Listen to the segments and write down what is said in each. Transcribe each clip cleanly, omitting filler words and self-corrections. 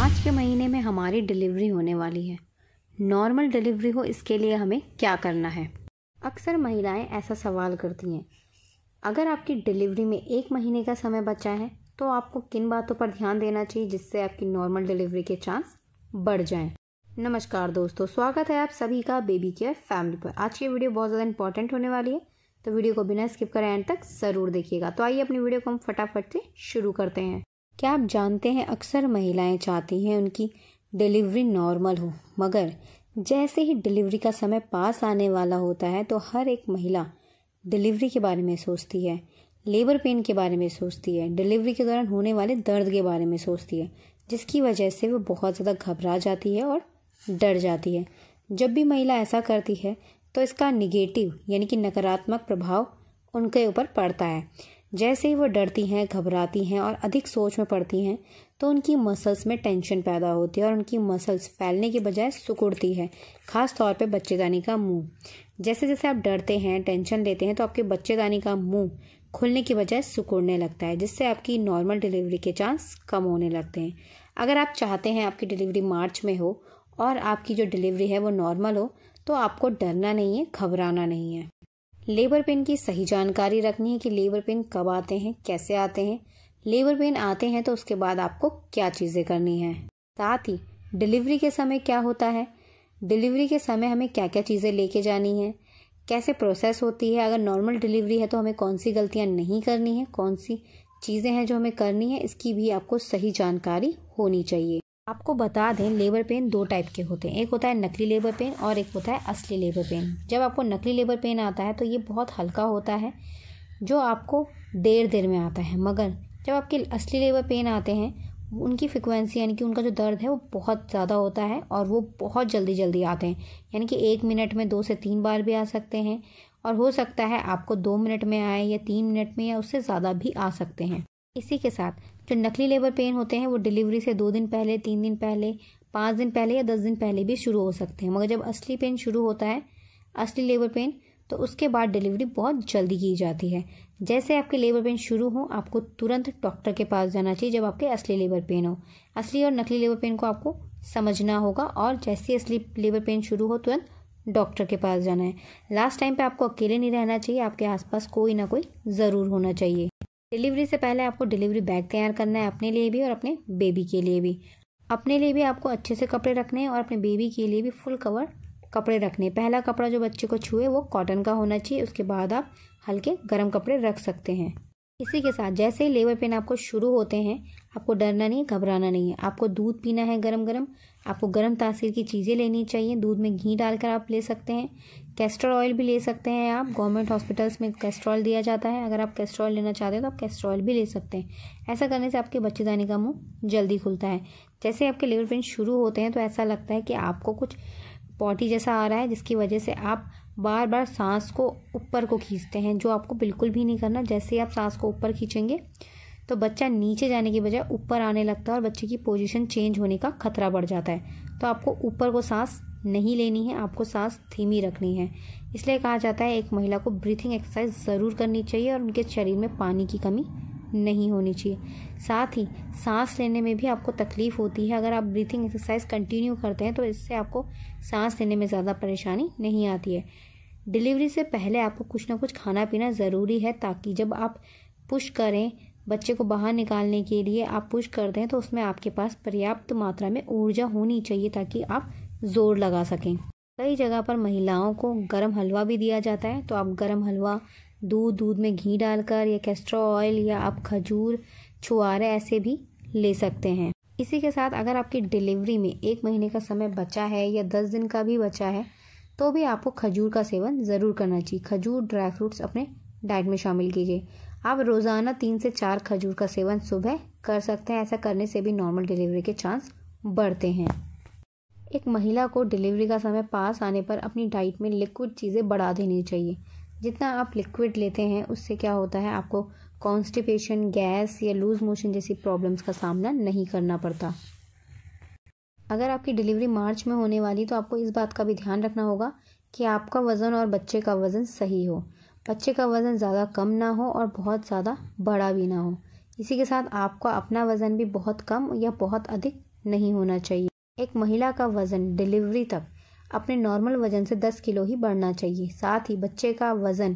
मार्च के महीने में हमारी डिलीवरी होने वाली है। नॉर्मल डिलीवरी हो इसके लिए हमें क्या करना है? अक्सर महिलाएं ऐसा सवाल करती हैं, अगर आपकी डिलीवरी में 1 महीने का समय बचा है तो आपको किन बातों पर ध्यान देना चाहिए जिससे आपकी नॉर्मल डिलीवरी के चांस बढ़ जाएं। नमस्कार दोस्तों, स्वागत है आप सभी का बेबी केयर फैमिली पर। आज की वीडियो बहुत ज़्यादा इंपॉर्टेंट होने वाली है, तो वीडियो को बिना स्किप करें एंड तक ज़रूर देखिएगा। तो आइए अपनी वीडियो को हम फटाफट से शुरू करते हैं। क्या आप जानते हैं, अक्सर महिलाएं चाहती हैं उनकी डिलीवरी नॉर्मल हो, मगर जैसे ही डिलीवरी का समय पास आने वाला होता है तो हर एक महिला डिलीवरी के बारे में सोचती है, लेबर पेन के बारे में सोचती है, डिलीवरी के दौरान होने वाले दर्द के बारे में सोचती है, जिसकी वजह से वो बहुत ज़्यादा घबरा जाती है और डर जाती है। जब भी महिला ऐसा करती है तो इसका निगेटिव यानी कि नकारात्मक प्रभाव उनके ऊपर पड़ता है। जैसे ही वो डरती हैं, घबराती हैं और अधिक सोच में पड़ती हैं तो उनकी मसल्स में टेंशन पैदा होती है और उनकी मसल्स फैलने के बजाय सिकुड़ती है, खास तौर पे बच्चेदानी का मुंह। जैसे जैसे आप डरते हैं, टेंशन लेते हैं तो आपके बच्चेदानी का मुंह खुलने की बजाय सिकुड़ने लगता है, जिससे आपकी नॉर्मल डिलीवरी के चांस कम होने लगते हैं। अगर आप चाहते हैं आपकी डिलीवरी मार्च में हो और आपकी जो डिलीवरी है वो नॉर्मल हो तो आपको डरना नहीं है, घबराना नहीं है। लेबर पेन की सही जानकारी रखनी है कि लेबर पेन कब आते हैं, कैसे आते हैं। लेबर पेन आते हैं तो उसके बाद आपको क्या चीज़ें करनी है। साथ ही डिलीवरी के समय क्या होता है, डिलीवरी के समय हमें क्या क्या चीज़ें लेके जानी है, कैसे प्रोसेस होती है, अगर नॉर्मल डिलीवरी है तो हमें कौन सी गलतियां नहीं करनी है, कौन सी चीज़ें हैं जो हमें करनी है, इसकी भी आपको सही जानकारी होनी चाहिए। आपको बता दें, लेबर पेन 2 टाइप के होते हैं। एक होता है नकली लेबर पेन और एक होता है असली लेबर पेन। जब आपको नकली लेबर पेन आता है तो ये बहुत हल्का होता है, जो आपको देर में आता है, मगर जब आपके असली लेबर पेन आते हैं उनकी फ्रिक्वेंसी यानी कि उनका जो दर्द है वो बहुत ज़्यादा होता है और वो बहुत जल्दी आते हैं। यानी कि 1 मिनट में 2 से 3 बार भी आ सकते हैं और हो सकता है आपको 2 मिनट में आए या 3 मिनट में या उससे ज़्यादा भी आ सकते हैं। इसी के साथ जो नकली लेबर पेन होते हैं वो डिलीवरी से 2 दिन पहले, 3 दिन पहले, 5 दिन पहले या 10 दिन पहले भी शुरू हो सकते हैं। मगर जब असली पेन शुरू होता है, असली लेबर पेन, तो उसके बाद डिलीवरी बहुत जल्दी की जाती है। जैसे आपके लेबर पेन शुरू हो आपको तुरंत डॉक्टर के पास जाना चाहिए। जब आपके असली लेबर पेन हो, असली और नकली लेबर पेन को आपको समझना होगा और जैसे असली लेबर पेन शुरू हो तुरंत डॉक्टर के पास जाना है। लास्ट टाइम पे आपको अकेले नहीं रहना चाहिए, आपके आसपास कोई ना कोई ज़रूर होना चाहिए। डिलीवरी से पहले आपको डिलीवरी बैग तैयार करना है, अपने लिए भी और अपने बेबी के लिए भी। अपने लिए भी आपको अच्छे से कपड़े रखने हैं और अपने बेबी के लिए भी फुल कवर कपड़े रखने हैं। पहला कपड़ा जो बच्चे को छुए वो कॉटन का होना चाहिए, उसके बाद आप हल्के गर्म कपड़े रख सकते हैं। इसी के साथ जैसे ही लेबर पेन आपको शुरू होते हैं आपको डरना नहीं, घबराना नहीं है। आपको दूध पीना है गरम गरम, आपको गर्म तासीर की चीज़ें लेनी चाहिए। दूध में घी डालकर आप ले सकते हैं, कैस्टर ऑयल भी ले सकते हैं आप। गवर्नमेंट हॉस्पिटल्स में कैस्टर ऑयल दिया जाता है, अगर आप कैस्टर ऑयल लेना चाहते हैं तो आप कैस्टर ऑयल भी ले सकते हैं। ऐसा करने से आपके बच्चेदानी का मुंह जल्दी खुलता है। जैसे आपके लेबर पेन शुरू होते हैं तो ऐसा लगता है कि आपको कुछ पॉटी जैसा आ रहा है, जिसकी वजह से आप बार बार सांस को ऊपर को खींचते हैं, जो आपको बिल्कुल भी नहीं करना। जैसे ही आप सांस को ऊपर खींचेंगे तो बच्चा नीचे जाने की बजाय ऊपर आने लगता है और बच्चे की पोजीशन चेंज होने का खतरा बढ़ जाता है। तो आपको ऊपर को सांस नहीं लेनी है, आपको सांस धीमी रखनी है। इसलिए कहा जाता है एक महिला को ब्रीथिंग एक्सरसाइज ज़रूर करनी चाहिए और उनके शरीर में पानी की कमी नहीं होनी चाहिए। साथ ही सांस लेने में भी आपको तकलीफ़ होती है, अगर आप ब्रीथिंग एक्सरसाइज कंटिन्यू करते हैं तो इससे आपको सांस लेने में ज़्यादा परेशानी नहीं आती है। डिलीवरी से पहले आपको कुछ ना कुछ खाना पीना ज़रूरी है, ताकि जब आप पुश करें बच्चे को बाहर निकालने के लिए, आप पुश कर दें तो उसमें आपके पास पर्याप्त मात्रा में ऊर्जा होनी चाहिए ताकि आप जोर लगा सकें। कई जगह पर महिलाओं को गरम हलवा भी दिया जाता है, तो आप गरम हलवा दूध में घी डालकर या कैस्टर ऑयल या आप खजूर, छुआरे ऐसे भी ले सकते हैं। इसी के साथ अगर आपकी डिलीवरी में 1 महीने का समय बचा है या 10 दिन का भी बचा है तो भी आपको खजूर का सेवन ज़रूर करना चाहिए। खजूर, ड्राई फ्रूट्स अपने डाइट में शामिल कीजिए। आप रोज़ाना 3 से 4 खजूर का सेवन सुबह कर सकते हैं। ऐसा करने से भी नॉर्मल डिलीवरी के चांस बढ़ते हैं। एक महिला को डिलीवरी का समय पास आने पर अपनी डाइट में लिक्विड चीज़ें बढ़ा देनी चाहिए। जितना आप लिक्विड लेते हैं उससे क्या होता है, आपको कॉन्स्टिपेशन, गैस या लूज मोशन जैसी प्रॉब्लम्स का सामना नहीं करना पड़ता। अगर आपकी डिलीवरी मार्च में होने वाली तो आपको इस बात का भी ध्यान रखना होगा कि आपका वज़न और बच्चे का वज़न सही हो। बच्चे का वज़न ज़्यादा कम ना हो और बहुत ज़्यादा बड़ा भी ना हो। इसी के साथ आपका अपना वज़न भी बहुत कम या बहुत अधिक नहीं होना चाहिए। एक महिला का वज़न डिलीवरी तक अपने नॉर्मल वज़न से 10 किलो ही बढ़ना चाहिए। साथ ही बच्चे का वज़न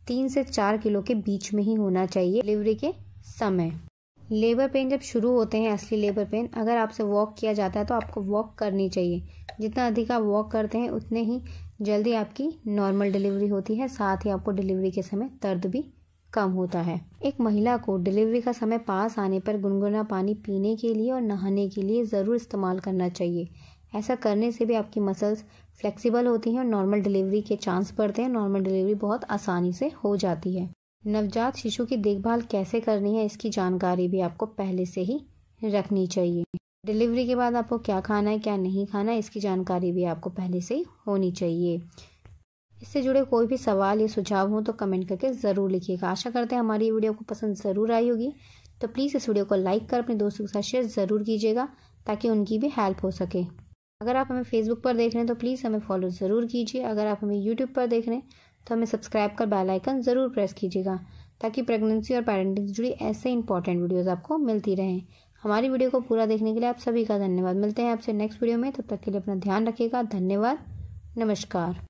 3 से 4 किलो के बीच में ही होना चाहिए डिलीवरी के समय। लेबर पेन जब शुरू होते हैं, असली लेबर पेन, अगर आपसे वॉक किया जाता है तो आपको वॉक करनी चाहिए। जितना अधिक आप वॉक करते हैं उतने ही जल्दी आपकी नॉर्मल डिलीवरी होती है। साथ ही आपको डिलीवरी के समय दर्द भी कम होता है। एक महिला को डिलीवरी का समय पास आने पर गुनगुना पानी पीने के लिए और नहाने के लिए ज़रूर इस्तेमाल करना चाहिए। ऐसा करने से भी आपकी मसल्स फ्लेक्सिबल होती हैं और नॉर्मल डिलीवरी के चांस बढ़ते हैं। नॉर्मल डिलीवरी बहुत आसानी से हो जाती है। नवजात शिशु की देखभाल कैसे करनी है, इसकी जानकारी भी आपको पहले से ही रखनी चाहिए। डिलीवरी के बाद आपको क्या खाना है, क्या नहीं खाना है, इसकी जानकारी भी आपको पहले से ही होनी चाहिए। इससे जुड़े कोई भी सवाल या सुझाव हो तो कमेंट करके ज़रूर लिखिएगा। आशा करते हैं हमारी वीडियो को पसंद ज़रूर आई होगी। तो प्लीज़ इस वीडियो को लाइक कर अपने दोस्तों के साथ शेयर ज़रूर कीजिएगा ताकि उनकी भी हेल्प हो सके। अगर आप हमें फेसबुक पर देख रहे हैं तो प्लीज़ हमें फॉलो ज़रूर कीजिए। अगर आप हमें यूट्यूब पर देख रहे हैं तो हमें सब्सक्राइब कर बेल आइकन ज़रूर प्रेस कीजिएगा ताकि प्रेगनेंसी और पेरेंटिंग से जुड़ी ऐसे इंपॉर्टेंट वीडियोज़ आपको मिलती रहें। हमारी वीडियो को पूरा देखने के लिए आप सभी का धन्यवाद। मिलते हैं आपसे नेक्स्ट वीडियो में, तब तक के लिए अपना ध्यान रखिएगा। धन्यवाद, नमस्कार।